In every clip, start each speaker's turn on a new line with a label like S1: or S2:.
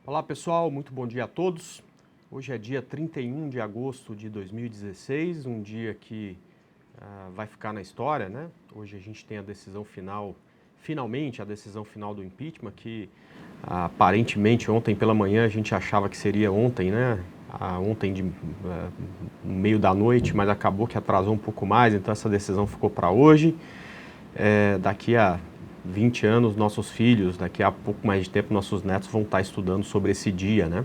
S1: Olá pessoal, muito bom dia a todos. Hoje é dia 31 de agosto de 2016, um dia que vai ficar na história, né? Hoje a gente tem a decisão final, finalmente a decisão final do impeachment, que aparentemente ontem pela manhã a gente achava que seria ontem, né? Ontem no meio da noite, mas acabou que atrasou um pouco mais, então essa decisão ficou para hoje. Daqui a 20 anos, nossos filhos, daqui a pouco mais de tempo, nossos netos vão estar estudando sobre esse dia, né?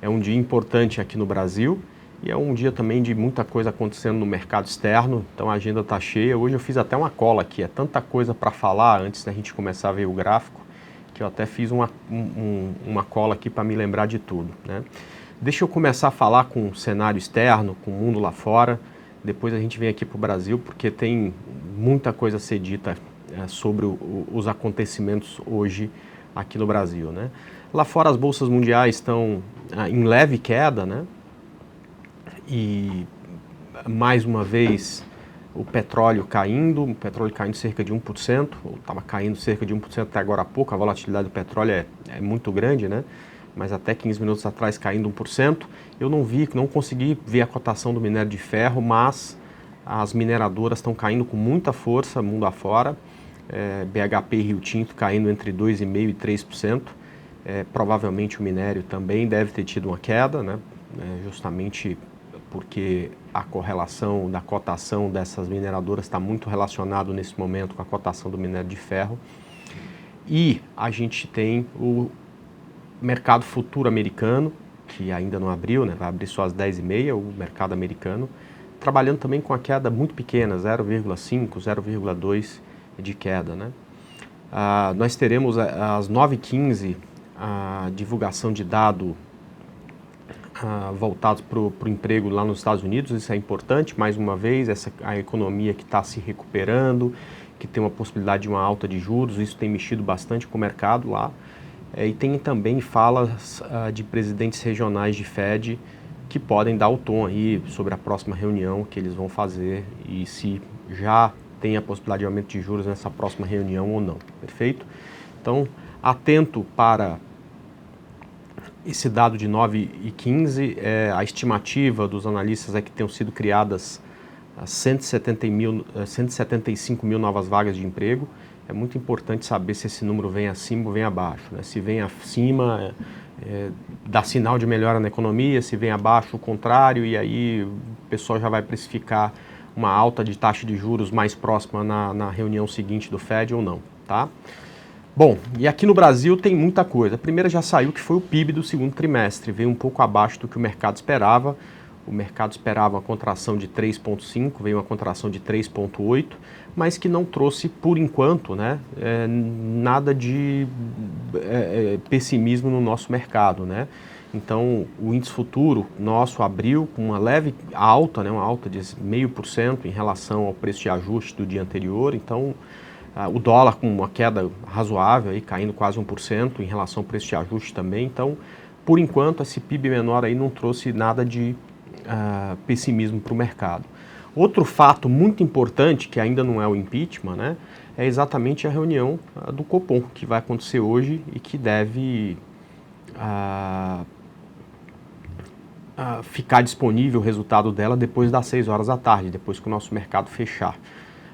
S1: É um dia importante aqui no Brasil e é um dia também de muita coisa acontecendo no mercado externo, então a agenda está cheia. Hoje eu fiz até uma cola aqui, é tanta coisa para falar antes da gente começar a ver o gráfico, que eu até fiz uma cola aqui para me lembrar de tudo, né? Deixa eu começar a falar com o cenário externo, com o mundo lá fora, depois a gente vem aqui para o Brasil, porque tem muita coisa a ser dita sobre os acontecimentos hoje aqui no Brasil, né? Lá fora as bolsas mundiais estão em leve queda, né? E mais uma vez o petróleo caindo cerca de 1%, estava caindo cerca de 1% até agora há pouco, a volatilidade do petróleo é muito grande, né? Mas até 15 minutos atrás caindo 1%. Eu não consegui ver a cotação do minério de ferro, mas as mineradoras estão caindo com muita força mundo afora. BHP e Rio Tinto caindo entre 2,5% e 3%. Provavelmente o minério também deve ter tido uma queda, né? Justamente porque a correlação da cotação dessas mineradoras está muito relacionado nesse momento com a cotação do minério de ferro. E a gente tem o mercado futuro americano, que ainda não abriu, né? Vai abrir só às 10h30, o mercado americano, trabalhando também com a queda muito pequena, 0,5, 0,2 de queda, né? Nós teremos às 9h15 a divulgação de dado voltados para o emprego lá nos Estados Unidos. Isso é importante, mais uma vez, a economia que está se recuperando, que tem uma possibilidade de uma alta de juros, isso tem mexido bastante com o mercado lá. E tem também falas de presidentes regionais de Fed que podem dar o tom aí sobre a próxima reunião que eles vão fazer e se já tem a possibilidade de aumento de juros nessa próxima reunião ou não, perfeito? Então, atento para esse dado de 9h15, a estimativa dos analistas é que tenham sido criadas 175 mil novas vagas de emprego. É muito importante saber se esse número vem acima ou vem abaixo, né? Se vem acima, dá sinal de melhora na economia, se vem abaixo, o contrário, e aí o pessoal já vai precificar uma alta de taxa de juros mais próxima na reunião seguinte do Fed ou não, tá? Bom, e aqui no Brasil tem muita coisa. A primeira já saiu, que foi o PIB do segundo trimestre, veio um pouco abaixo do que o mercado esperava. O mercado esperava uma contração de 3,5, veio uma contração de 3,8, mas que não trouxe, por enquanto, né, nada de pessimismo no nosso mercado, né? Então, o índice futuro nosso abriu com uma leve alta, né, uma alta de 0,5% em relação ao preço de ajuste do dia anterior. Então, o dólar com uma queda razoável, aí, caindo quase 1% em relação ao preço de ajuste também. Então, por enquanto, esse PIB menor aí não trouxe nada de pessimismo para o mercado. Outro fato muito importante, que ainda não é o impeachment, né, é exatamente a reunião do Copom, que vai acontecer hoje e que deve ficar disponível o resultado dela depois das 6 horas da tarde, depois que o nosso mercado fechar.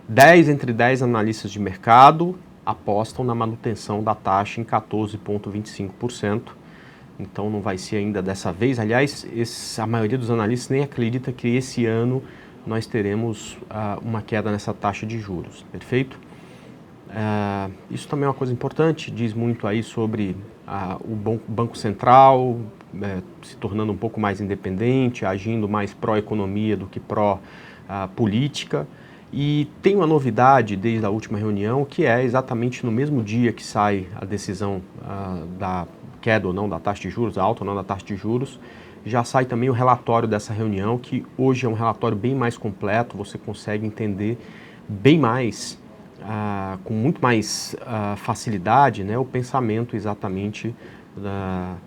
S1: 10 entre 10 analistas de mercado apostam na manutenção da taxa em 14,25%. Então não vai ser ainda dessa vez. Aliás, a maioria dos analistas nem acredita que esse ano nós teremos uma queda nessa taxa de juros, perfeito? Isso também é uma coisa importante, diz muito aí sobre o Banco Central se tornando um pouco mais independente, agindo mais pró-economia do que pró-política. E tem uma novidade desde a última reunião, que é exatamente no mesmo dia que sai a decisão da queda ou não da taxa de juros, alta ou não da taxa de juros, já sai também o relatório dessa reunião, que hoje é um relatório bem mais completo, você consegue entender bem mais, com muito mais facilidade, né, o pensamento exatamente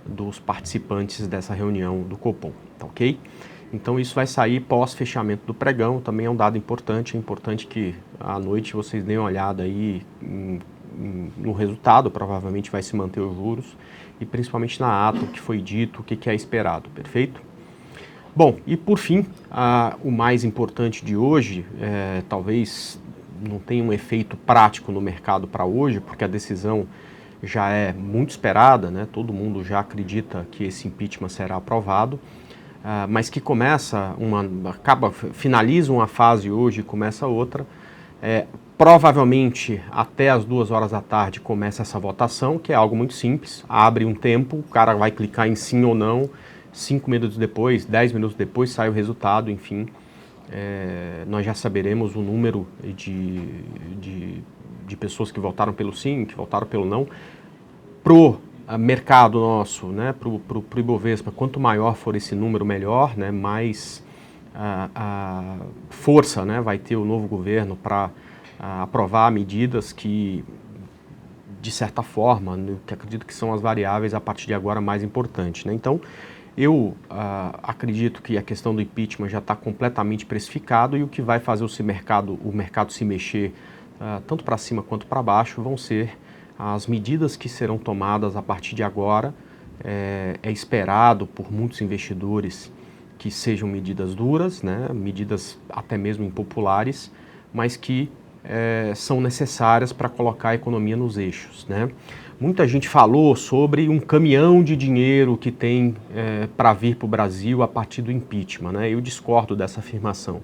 S1: dos participantes dessa reunião do Copom, tá ok? Então isso vai sair pós-fechamento do pregão, também é um dado importante, é importante que à noite vocês deem uma olhada aí no resultado, provavelmente vai se manter os juros, e principalmente na ata, o que foi dito, o que é esperado, perfeito? Bom, e por fim, o mais importante de hoje, talvez não tenha um efeito prático no mercado para hoje, porque a decisão já é muito esperada, né? Todo mundo já acredita que esse impeachment será aprovado, mas que finaliza uma fase hoje e começa outra. Provavelmente até as 2 horas da tarde começa essa votação, que é algo muito simples, abre um tempo, o cara vai clicar em sim ou não, 5 minutos depois, 10 minutos depois sai o resultado, enfim, nós já saberemos o número de pessoas que votaram pelo sim, que votaram pelo não. Pro mercado nosso, né, pro Ibovespa, quanto maior for esse número, melhor, né, mais força, né, vai ter o novo governo para aprovar medidas que, de certa forma, que acredito que são as variáveis a partir de agora mais importantes, né? Então, eu acredito que a questão do impeachment já está completamente precificado e o que vai fazer o mercado se mexer tanto para cima quanto para baixo vão ser as medidas que serão tomadas a partir de agora. É esperado por muitos investidores que sejam medidas duras, né, medidas até mesmo impopulares, mas que são necessárias para colocar a economia nos eixos, né? Muita gente falou sobre um caminhão de dinheiro que tem para vir para o Brasil a partir do impeachment, né? Eu discordo dessa afirmação.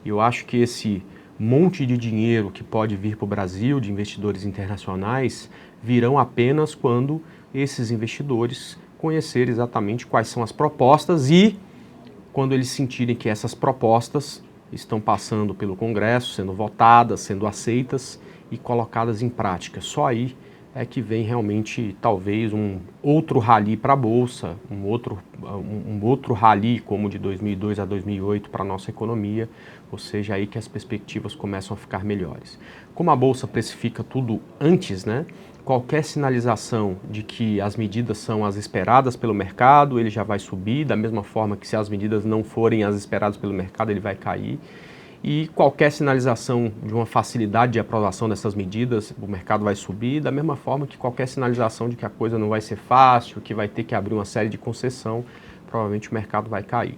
S1: Eu acho que esse monte de dinheiro que pode vir para o Brasil, de investidores internacionais, virão apenas quando esses investidores conhecerem exatamente quais são as propostas e quando eles sentirem que essas propostas estão passando pelo Congresso, sendo votadas, sendo aceitas e colocadas em prática. Só aí é que vem realmente talvez um outro rally para a Bolsa, um outro rally como de 2002 a 2008 para a nossa economia, ou seja, aí que as perspectivas começam a ficar melhores. Como a Bolsa precifica tudo antes, né? Qualquer sinalização de que as medidas são as esperadas pelo mercado, ele já vai subir, da mesma forma que se as medidas não forem as esperadas pelo mercado, ele vai cair. E qualquer sinalização de uma facilidade de aprovação dessas medidas, o mercado vai subir, da mesma forma que qualquer sinalização de que a coisa não vai ser fácil, que vai ter que abrir uma série de concessão, provavelmente o mercado vai cair.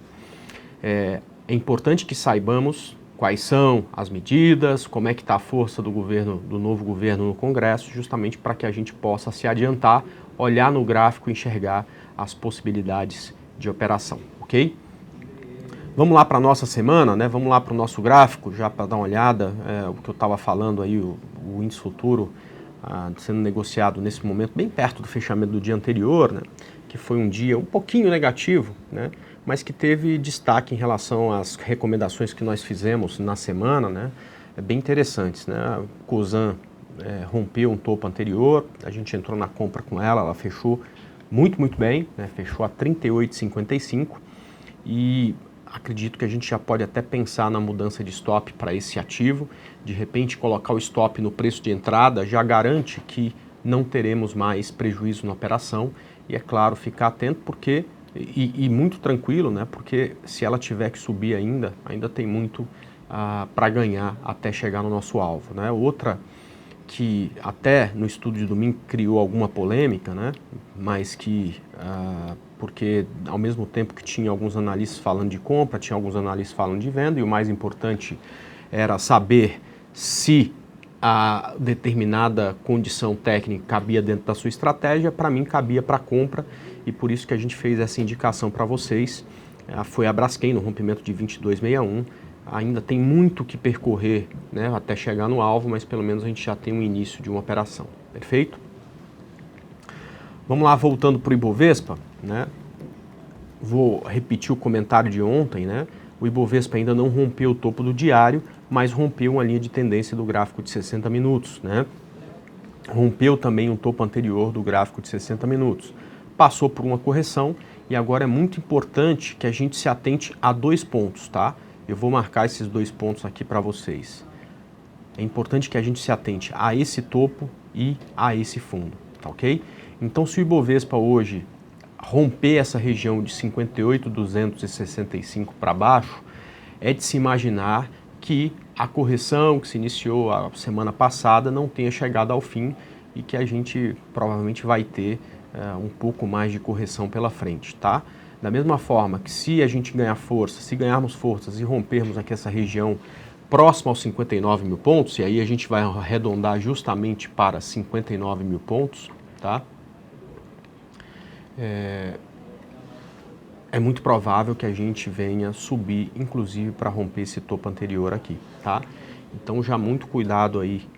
S1: É importante que saibamos quais são as medidas, como é que está a força do novo governo no Congresso, justamente para que a gente possa se adiantar, olhar no gráfico e enxergar as possibilidades de operação, ok? Vamos lá para a nossa semana, né? Vamos lá para o nosso gráfico, já para dar uma olhada, o que eu estava falando aí, o índice futuro sendo negociado nesse momento, bem perto do fechamento do dia anterior, né? Que foi um dia um pouquinho negativo, né? Mas que teve destaque em relação às recomendações que nós fizemos na semana, né? Bem interessantes, né? A Cosan rompeu um topo anterior, a gente entrou na compra com ela fechou muito bem, né? Fechou a 38,55 e acredito que a gente já pode até pensar na mudança de stop para esse ativo. De repente, colocar o stop no preço de entrada já garante que não teremos mais prejuízo na operação. E, é claro, ficar atento porque, e muito tranquilo, né? Porque se ela tiver que subir ainda tem muito para ganhar até chegar no nosso alvo, né? Outra que até no estudo de domingo criou alguma polêmica, né? Mas que porque ao mesmo tempo que tinha alguns analistas falando de compra, tinha alguns analistas falando de venda, e o mais importante era saber se a determinada condição técnica cabia dentro da sua estratégia. Para mim cabia para compra, e por isso que a gente fez essa indicação para vocês. Foi a Braskem no rompimento de 22,61. Ainda tem muito que percorrer, né, até chegar no alvo, mas pelo menos a gente já tem um início de uma operação, perfeito? Vamos lá, voltando para o Ibovespa, né? Vou repetir o comentário de ontem, né? O Ibovespa ainda não rompeu o topo do diário, mas rompeu uma linha de tendência do gráfico de 60 minutos, né? Rompeu também um topo anterior do gráfico de 60 minutos. Passou por uma correção e agora é muito importante que a gente se atente a 2 pontos, tá? Eu vou marcar esses 2 pontos aqui para vocês. É importante que a gente se atente a esse topo e a esse fundo, tá ok? Então, se o Ibovespa hoje romper essa região de 58.265 para baixo, é de se imaginar que a correção que se iniciou a semana passada não tenha chegado ao fim e que a gente provavelmente vai ter um pouco mais de correção pela frente, tá? Da mesma forma que se a gente ganhar força, se ganharmos forças e rompermos aqui essa região próxima aos 59 mil pontos, e aí a gente vai arredondar justamente para 59 mil pontos, tá? É muito provável que a gente venha subir, inclusive, para romper esse topo anterior aqui, tá? Então já muito cuidado aí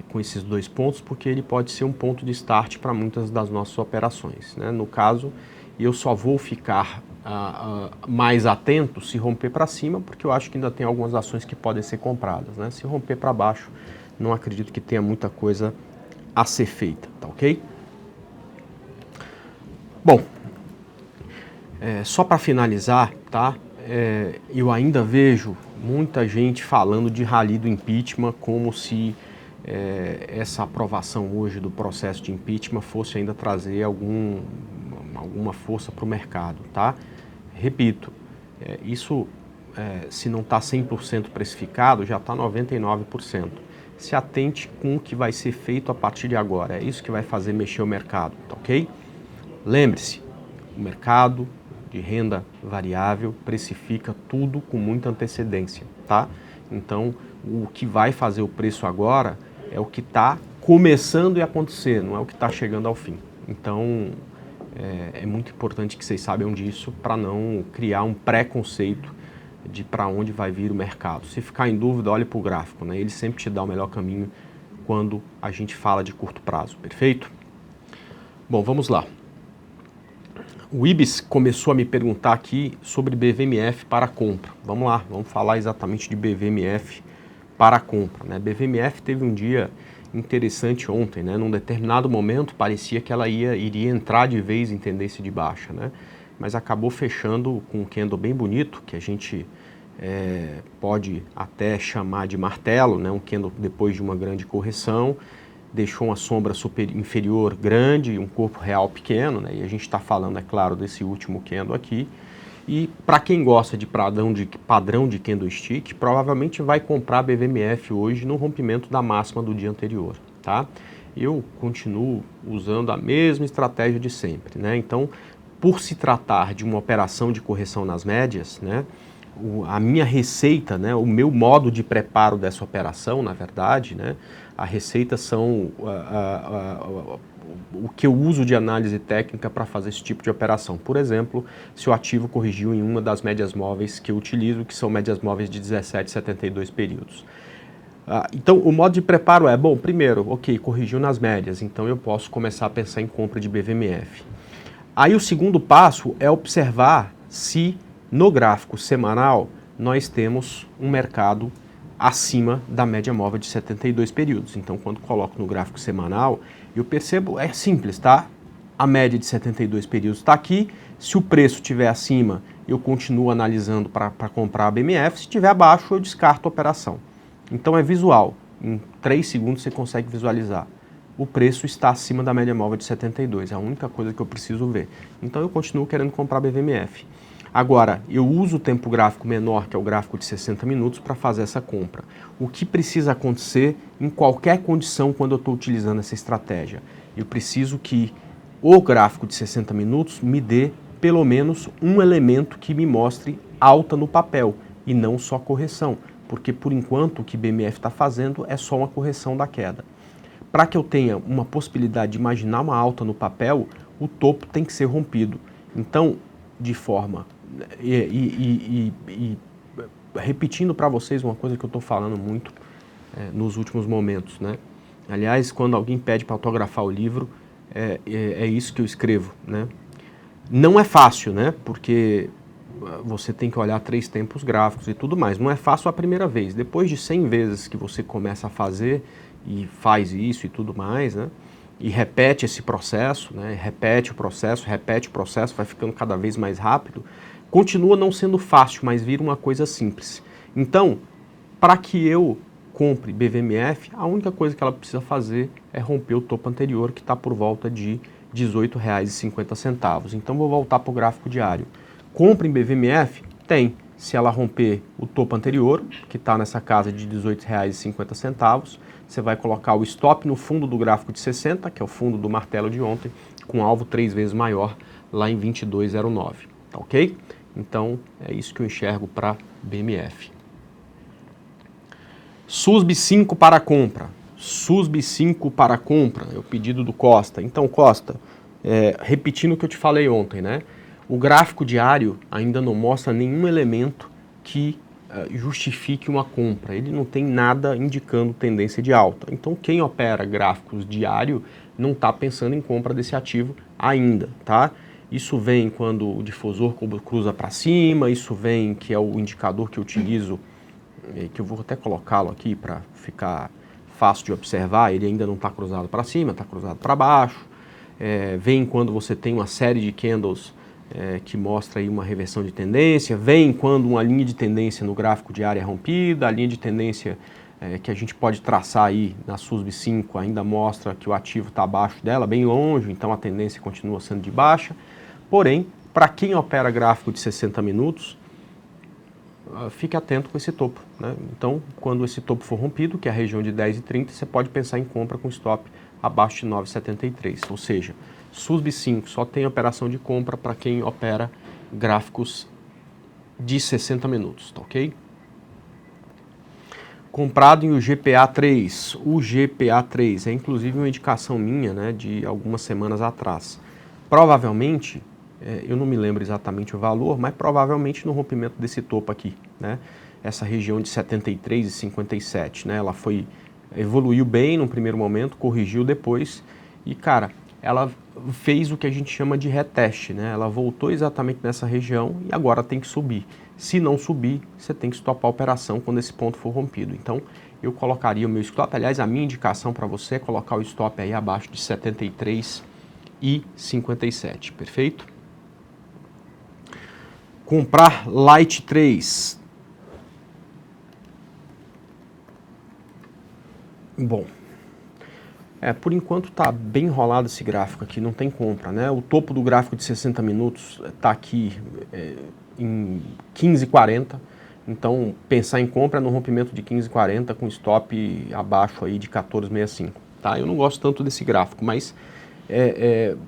S1: com esses dois pontos, porque ele pode ser um ponto de start para muitas das nossas operações, né? No caso, eu só vou ficar mais atento se romper para cima, porque eu acho que ainda tem algumas ações que podem ser compradas, né? Se romper para baixo, não acredito que tenha muita coisa a ser feita, tá ok? Bom, só para finalizar, tá? Eu ainda vejo muita gente falando de rally do impeachment como se essa aprovação hoje do processo de impeachment fosse ainda trazer alguma força para o mercado, tá? Repito, isso se não está 100% precificado, já está 99%. Se atente com o que vai ser feito a partir de agora, é isso que vai fazer mexer o mercado, tá ok? Lembre-se, o mercado de renda variável precifica tudo com muita antecedência, tá? Então, o que vai fazer o preço agora é o que está começando a acontecer, não é o que está chegando ao fim. Então, é muito importante que vocês saibam disso para não criar um preconceito de para onde vai vir o mercado. Se ficar em dúvida, olhe para o gráfico, né? Ele sempre te dá o melhor caminho quando a gente fala de curto prazo, perfeito? Bom, vamos lá. O Ibis começou a me perguntar aqui sobre BVMF para compra. Vamos lá, vamos falar exatamente de BVMF para compra, né? BVMF teve um dia interessante ontem, né? Num determinado momento parecia que ela iria entrar de vez em tendência de baixa, né? Mas acabou fechando com um candle bem bonito, que a gente pode até chamar de martelo, né? Um candle depois de uma grande correção, deixou uma sombra inferior grande, um corpo real pequeno, né? E a gente está falando, é claro, desse último candle aqui. E para quem gosta de padrão de candlestick, provavelmente vai comprar BVMF hoje no rompimento da máxima do dia anterior, tá? Eu continuo usando a mesma estratégia de sempre, né? Então, por se tratar de uma operação de correção nas médias, né? A minha receita, né, o meu modo de preparo dessa operação, na verdade, né, a receita são o que eu uso de análise técnica para fazer esse tipo de operação. Por exemplo, se o ativo corrigiu em uma das médias móveis que eu utilizo, que são médias móveis de 17 e 72 períodos. Então, o modo de preparo é, bom, primeiro, ok, corrigiu nas médias, então eu posso começar a pensar em compra de BVMF. Aí o segundo passo é observar se no gráfico semanal nós temos um mercado acima da média móvel de 72 períodos. Então, quando coloco no gráfico semanal, eu percebo, é simples, tá? A média de 72 períodos está aqui. Se o preço estiver acima, eu continuo analisando para comprar a BMF. Se estiver abaixo, eu descarto a operação. Então, é visual. Em 3 segundos você consegue visualizar. O preço está acima da média móvel de 72. É a única coisa que eu preciso ver. Então, eu continuo querendo comprar BVMF. Agora, eu uso o tempo gráfico menor, que é o gráfico de 60 minutos, para fazer essa compra. O que precisa acontecer em qualquer condição quando eu estou utilizando essa estratégia? Eu preciso que o gráfico de 60 minutos me dê pelo menos um elemento que me mostre alta no papel e não só correção, porque por enquanto o que BMF está fazendo é só uma correção da queda. Para que eu tenha uma possibilidade de imaginar uma alta no papel, o topo tem que ser rompido. Então, de forma... repetindo para vocês uma coisa que eu estou falando muito nos últimos momentos, né? Aliás, quando alguém pede para autografar o livro, é isso que eu escrevo, né? Não é fácil, né? Porque você tem que olhar 3 tempos gráficos e tudo mais. Não é fácil a primeira vez. Depois de 100 vezes que você começa a fazer e faz isso e tudo mais, né? E repete esse processo, né? Repete o processo, vai ficando cada vez mais rápido. Continua não sendo fácil, mas vira uma coisa simples. Então, para que eu compre BVMF, a única coisa que ela precisa fazer é romper o topo anterior, que está por volta de R$ 18,50. Então, vou voltar para o gráfico diário. Compre em BVMF? Tem. Se ela romper o topo anterior, que está nessa casa de R$ 18,50, você vai colocar o stop no fundo do gráfico de 60, que é o fundo do martelo de ontem, com alvo 3 vezes maior lá em 22,09, tá ok? Então é isso que eu enxergo para BMF. SUSB 5 para compra. SUSB 5 para compra, é o pedido do Costa. Então, Costa, repetindo o que eu te falei ontem, né? O gráfico diário ainda não mostra nenhum elemento que justifique uma compra. Ele não tem nada indicando tendência de alta. Então, quem opera gráficos diário não está pensando em compra desse ativo ainda, tá? Isso vem quando o difusor cruza para cima, isso vem que é o indicador que eu utilizo, que eu vou até colocá-lo aqui para ficar fácil de observar. Ele ainda não está cruzado para cima, está cruzado para baixo. Vem quando você tem uma série de candles que mostra aí uma reversão de tendência, vem quando uma linha de tendência no gráfico diário é rompida, a linha de tendência que a gente pode traçar aí na SUSB 5 ainda mostra que o ativo está abaixo dela, bem longe, então a tendência continua sendo de baixa. Porém, para quem opera gráfico de 60 minutos, fique atento com esse topo, né? Então, quando esse topo for rompido, que é a região de 10,30, você pode pensar em compra com stop abaixo de 9,73. Ou seja, SUSB 5 só tem operação de compra para quem opera gráficos de 60 minutos, tá ok? Comprado em UGPA3. O UGPA3 é inclusive uma indicação minha, né, de algumas semanas atrás. Provavelmente, eu não me lembro exatamente o valor, mas provavelmente no rompimento desse topo aqui, né? Essa região de 73 e 57, né? Ela evoluiu bem no primeiro momento, corrigiu depois e, cara, ela fez o que a gente chama de reteste, né? Ela voltou exatamente nessa região e agora tem que subir. Se não subir, você tem que stopar a operação quando esse ponto for rompido. Então, eu colocaria o meu stop. Aliás, a minha indicação para você é colocar o stop aí abaixo de 73 e 57, perfeito? Comprar Light 3. Bom, por enquanto está bem enrolado esse gráfico aqui, não tem compra, né? O topo do gráfico de 60 minutos está aqui em 15,40, então pensar em compra é no rompimento de 15,40 com stop abaixo aí de 14,65, tá? Eu não gosto tanto desse gráfico, mas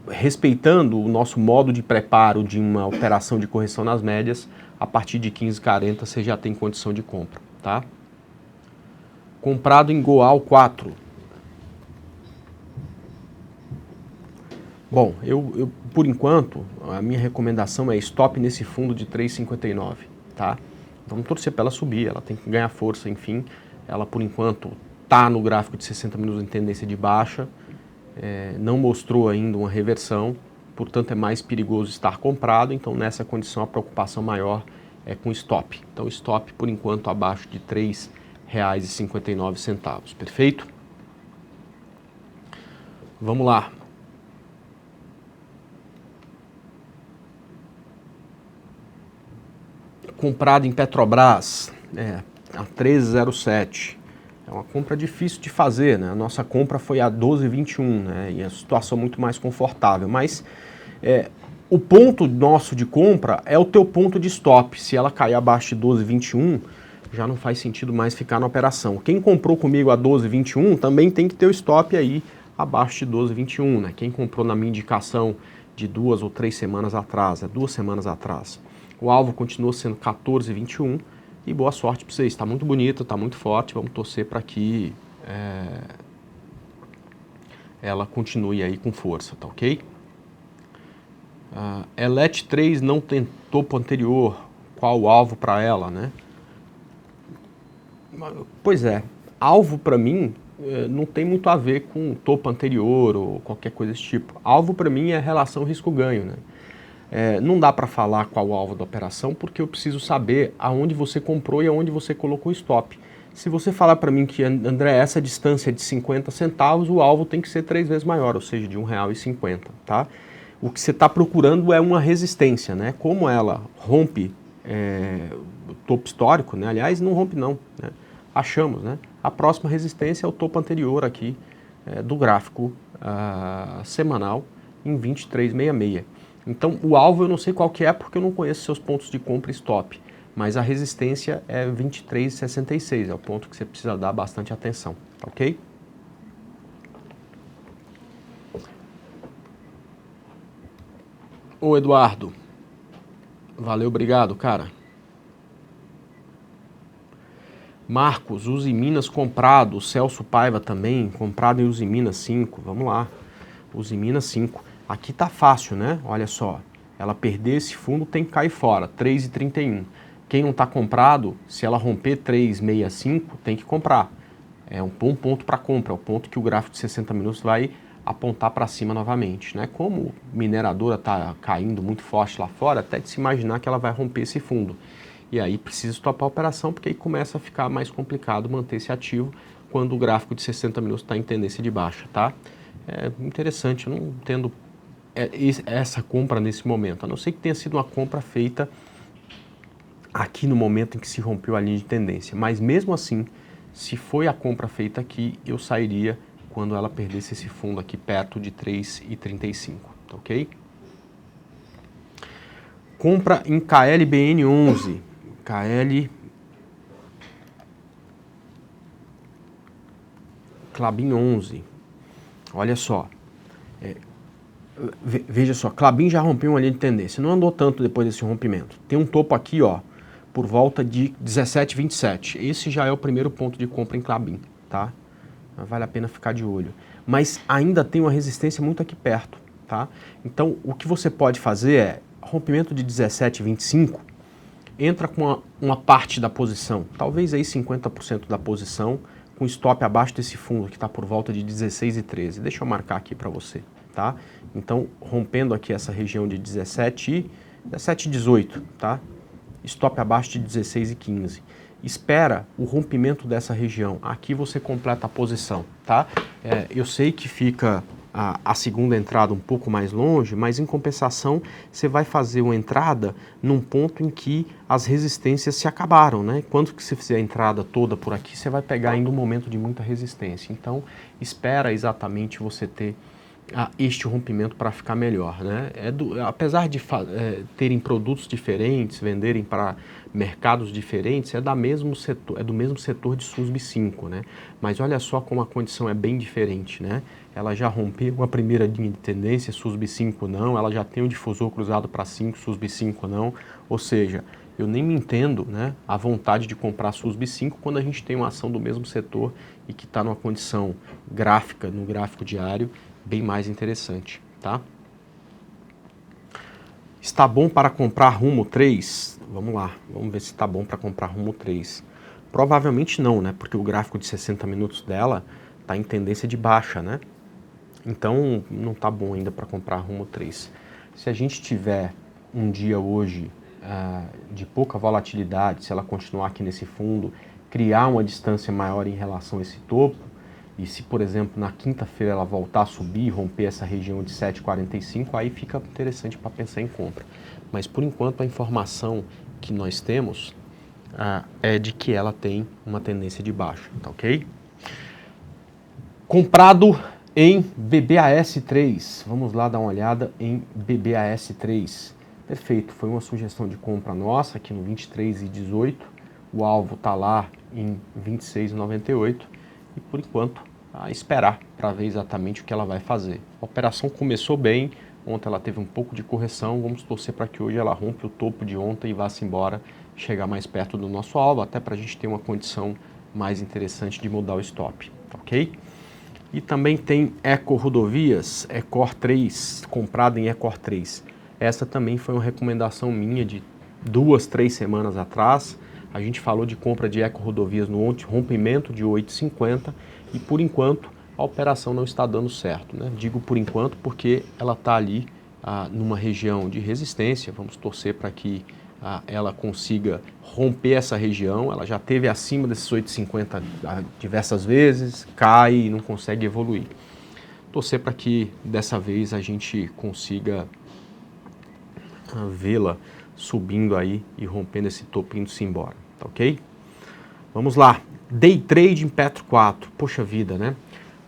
S1: respeitando o nosso modo de preparo de uma operação de correção nas médias, a partir de 15,40 você já tem condição de compra, tá? Comprado em Goal 4. Bom, eu por enquanto, a minha recomendação é stop nesse fundo de 3,59, tá? Vamos torcer para ela subir, ela tem que ganhar força, enfim. Ela por enquanto está no gráfico de 60 minutos em tendência de baixa, não mostrou ainda uma reversão, portanto é mais perigoso estar comprado, então nessa condição a preocupação maior é com stop. Então stop por enquanto abaixo de R$ 3,59, perfeito? Vamos lá. Comprado em Petrobras, a 13,07. É uma compra difícil de fazer, né? A nossa compra foi a 12,21, né? E a situação muito mais confortável. Mas o ponto nosso de compra é o teu ponto de stop. Se ela cair abaixo de 12,21, já não faz sentido mais ficar na operação. Quem comprou comigo a 12,21 também tem que ter o stop aí abaixo de 12,21, né? Quem comprou na minha indicação de 2 ou 3 semanas atrás, 2 semanas atrás. O alvo continua sendo 14,21 e boa sorte para vocês. Está muito bonito, está muito forte. Vamos torcer para que ela continue aí com força, tá ok? Elet 3 não tem topo anterior. Qual o alvo para ela, né? Pois é, alvo para mim não tem muito a ver com topo anterior ou qualquer coisa desse tipo. Alvo para mim é relação risco-ganho, né? Não dá para falar qual o alvo da operação porque eu preciso saber aonde você comprou e aonde você colocou o stop. Se você falar para mim que, André, essa distância é de 50 centavos, o alvo tem que ser 3 vezes maior, ou seja, de R$ 1,50, tá? O que você está procurando é uma resistência, né? Como ela rompe o topo histórico, né? Aliás, não rompe não, né? Achamos, né? A próxima resistência é o topo anterior aqui do gráfico semanal em 23,66. Então, o alvo eu não sei qual que é porque eu não conheço seus pontos de compra e stop, mas a resistência é 23,66, é o ponto que você precisa dar bastante atenção, tá ok? Ô Eduardo, valeu, obrigado, cara. Marcos, Uzi Minas comprado, Celso Paiva também, comprado em Uzi Minas 5, vamos lá, Uzi Minas 5. Aqui tá fácil, né? Olha só, ela perder esse fundo tem que cair fora, 3,31. Quem não tá comprado, se ela romper 3,65, tem que comprar. É um bom ponto para compra, é o ponto que o gráfico de 60 minutos vai apontar para cima novamente, né? Como mineradora tá caindo muito forte lá fora, até de se imaginar que ela vai romper esse fundo. E aí precisa estopar a operação, porque aí começa a ficar mais complicado manter esse ativo quando o gráfico de 60 minutos está em tendência de baixa, tá? É interessante, eu não entendo essa compra nesse momento, a não ser que tenha sido uma compra feita aqui no momento em que se rompeu a linha de tendência. Mas mesmo assim, se foi a compra feita aqui, eu sairia quando ela perdesse esse fundo aqui perto de 3,35, tá ok? Compra em KLBN11. Klabin 11. Olha só. Veja só, Klabin já rompeu uma linha de tendência. Não andou tanto depois desse rompimento. Tem um topo aqui, ó, por volta de 17,27. Esse já é o primeiro ponto de compra em Klabin, tá? Vale a pena ficar de olho. Mas ainda tem uma resistência muito aqui perto, tá? Então, o que você pode fazer é, rompimento de 17,25, entra com uma parte da posição, talvez aí 50% da posição, com stop abaixo desse fundo que está por volta de 16,13. Deixa eu marcar aqui para você, tá? Então, rompendo aqui essa região de 17,18, tá? Stop abaixo de 16,15. Espera o rompimento dessa região. Aqui você completa a posição, tá? Eu sei que fica a segunda entrada um pouco mais longe, mas em compensação você vai fazer uma entrada num ponto em que as resistências se acabaram, né? Quando que você fizer a entrada toda por aqui, você vai pegar ainda um momento de muita resistência. Então, espera exatamente você ter este rompimento para ficar melhor, né? Apesar de terem produtos diferentes, venderem para mercados diferentes, é do mesmo setor de SUSB 5, né? Mas olha só como a condição é bem diferente, né? Ela já rompeu uma primeira linha de tendência, SUSB 5 não, ela já tem o difusor cruzado para 5, SUSB 5 não, ou seja, eu nem me entendo, né, a vontade de comprar SUSB 5 quando a gente tem uma ação do mesmo setor e que está numa condição gráfica, no gráfico diário, bem mais interessante, tá? Está bom para comprar Rumo 3? Vamos lá, vamos ver se está bom para comprar Rumo 3. Provavelmente não, né? Porque o gráfico de 60 minutos dela está em tendência de baixa, né? Então não está bom ainda para comprar Rumo 3. Se a gente tiver um dia hoje de pouca volatilidade, se ela continuar aqui nesse fundo, criar uma distância maior em relação a esse topo, e se, por exemplo, na quinta-feira ela voltar a subir, romper essa região de 7,45, aí fica interessante para pensar em compra. Mas, por enquanto, a informação que nós temos é de que ela tem uma tendência de baixa, tá ok? Comprado em BBAS3. Vamos lá dar uma olhada em BBAS3. Perfeito, foi uma sugestão de compra nossa aqui no 23,18. O alvo está lá em 26,98. E por enquanto, a esperar para ver exatamente o que ela vai fazer. A operação começou bem, ontem ela teve um pouco de correção, vamos torcer para que hoje ela rompa o topo de ontem e vá-se embora, chegar mais perto do nosso alvo, até para a gente ter uma condição mais interessante de mudar o stop, ok? E também tem Eco Rodovias, Ecor 3, comprada em Ecor 3. Essa também foi uma recomendação minha de 2, 3 semanas atrás. A gente falou de compra de Eco Rodovias no rompimento de 8,50 e por enquanto a operação não está dando certo, né? Digo por enquanto porque ela está ali numa região de resistência. Vamos torcer para que ela consiga romper essa região. Ela já esteve acima desses 8,50 diversas vezes, cai e não consegue evoluir. Torcer para que dessa vez a gente consiga vê-la subindo aí e rompendo esse topo indo-se embora, tá ok? Vamos lá, Day Trade em Petro 4, poxa vida, né?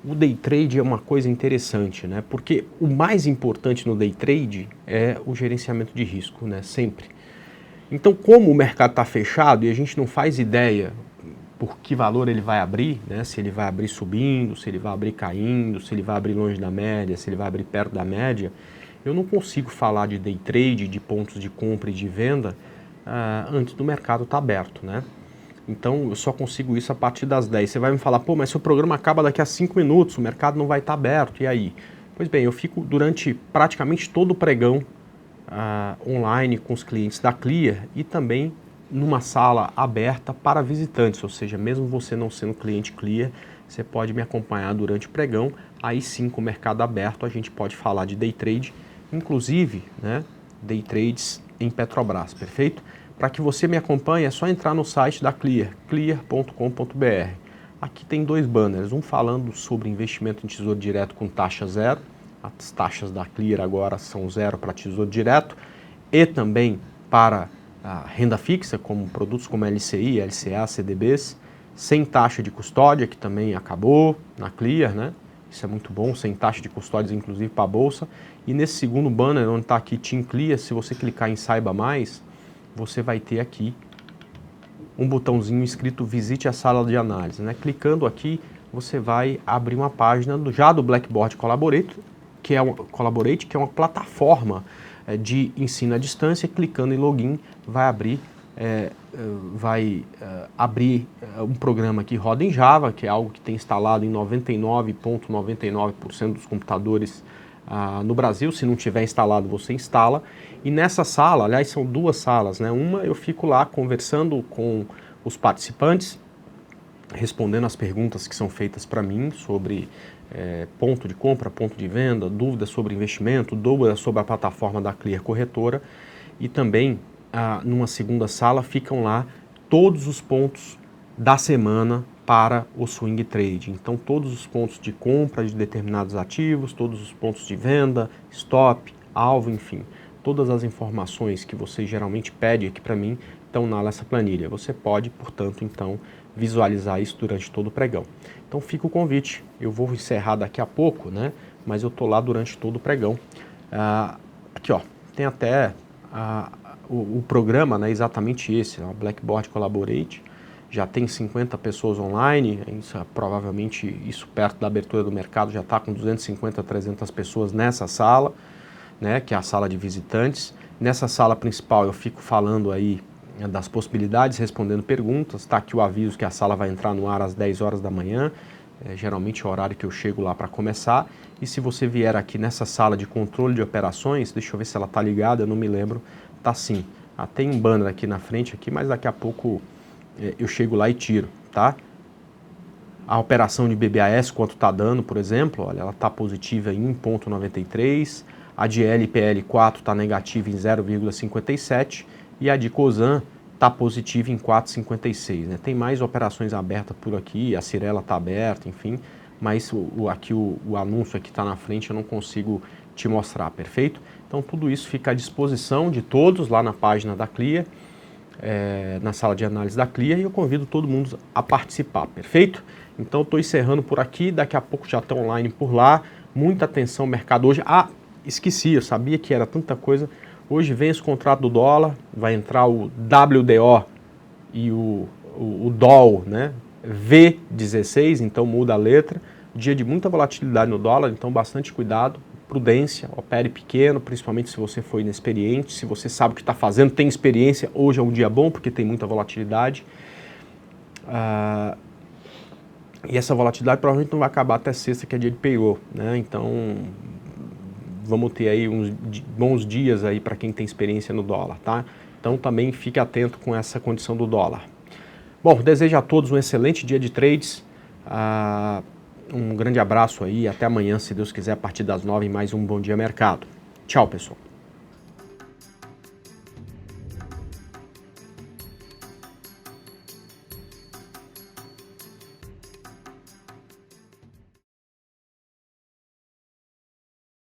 S1: O Day Trade é uma coisa interessante, né? Porque o mais importante no Day Trade é o gerenciamento de risco, né? Sempre. Então, como o mercado está fechado e a gente não faz ideia por que valor ele vai abrir, né? Se ele vai abrir subindo, se ele vai abrir caindo, se ele vai abrir longe da média, se ele vai abrir perto da média, eu não consigo falar de day trade, de pontos de compra e de venda antes do mercado estar aberto, né? Então eu só consigo isso a partir das 10. Você vai me falar, pô, mas seu programa acaba daqui a 5 minutos, o mercado não vai estar aberto, e aí? Pois bem, eu fico durante praticamente todo o pregão online com os clientes da Clear e também numa sala aberta para visitantes, ou seja, mesmo você não sendo cliente Clear, você pode me acompanhar durante o pregão. Aí sim, com o mercado aberto, a gente pode falar de day trade, inclusive, né, day trades em Petrobras, perfeito? Para que você me acompanhe, é só entrar no site da Clear, clear.com.br. Aqui tem 2 banners, um falando sobre investimento em tesouro direto com taxa zero, as taxas da Clear agora são zero para tesouro direto, e também para a renda fixa, como produtos como LCI, LCA, CDBs, sem taxa de custódia, que também acabou na Clear, né? Isso é muito bom, sem taxa de custódia, inclusive para a Bolsa. E nesse segundo banner, onde está aqui Team Clear, se você clicar em Saiba Mais, você vai ter aqui um botãozinho escrito Visite a Sala de Análise, né? Clicando aqui, você vai abrir uma página já do Blackboard Collaborate, que é uma plataforma de ensino à distância. Clicando em Login, vai abrir um programa que roda em Java, que é algo que tem instalado em 99,99% dos computadores no Brasil. Se não tiver instalado, você instala. E nessa sala, aliás, são 2 salas, né? Uma, eu fico lá conversando com os participantes, respondendo as perguntas que são feitas para mim sobre ponto de compra, ponto de venda, dúvidas sobre investimento, dúvidas sobre a plataforma da Clear Corretora. E também, numa segunda sala, ficam lá todos os pontos da semana para o swing trade. Então, todos os pontos de compra de determinados ativos, todos os pontos de venda, stop, alvo, enfim. Todas as informações que você geralmente pede aqui para mim estão nessa planilha. Você pode, portanto, então, visualizar isso durante todo o pregão. Então fica o convite. Eu vou encerrar daqui a pouco, né? Mas eu tô lá durante todo o pregão. Aqui, ó, tem até o programa, né? Exatamente esse, o Blackboard Collaborate. Já tem 50 pessoas online, provavelmente isso perto da abertura do mercado já está com 250 a 300 pessoas nessa sala, né? Que é a sala de visitantes. Nessa sala principal eu fico falando aí das possibilidades, respondendo perguntas. Está aqui o aviso que a sala vai entrar no ar às 10 horas da manhã, geralmente é o horário que eu chego lá para começar. E se você vier aqui nessa sala de controle de operações, deixa eu ver se ela está ligada, eu não me lembro, tá sim. Tem um banner aqui na frente, aqui, mas daqui a pouco eu chego lá e tiro, tá? A operação de BBAS, quanto está dando, por exemplo, olha, ela está positiva em 1,93, a de LPL4 está negativa em 0,57, e a de COSAN está positiva em 4,56. Né? Tem mais operações abertas por aqui, a Cirela está aberta, enfim, mas aqui o anúncio aqui está na frente, eu não consigo te mostrar, perfeito? Então tudo isso fica à disposição de todos lá na página da Clear, na sala de análise da Clear, e eu convido todo mundo a participar, perfeito? Então estou encerrando por aqui, daqui a pouco já está online por lá, muita atenção mercado hoje. Esqueci, eu sabia que era tanta coisa. Hoje vem esse contrato do dólar, vai entrar o WDO e o DOL, né? V16, então muda a letra. Dia de muita volatilidade no dólar, então bastante cuidado, prudência, opere pequeno, principalmente se você for inexperiente, se você sabe o que está fazendo, tem experiência, hoje é um dia bom porque tem muita volatilidade. E essa volatilidade provavelmente não vai acabar até sexta, que é dia de payroll, né? Então vamos ter aí uns bons dias aí para quem tem experiência no dólar, tá? Então também fique atento com essa condição do dólar. Bom, desejo a todos um excelente dia de trades, um grande abraço aí, até amanhã, se Deus quiser, a partir das 9, mais um Bom Dia Mercado. Tchau, pessoal.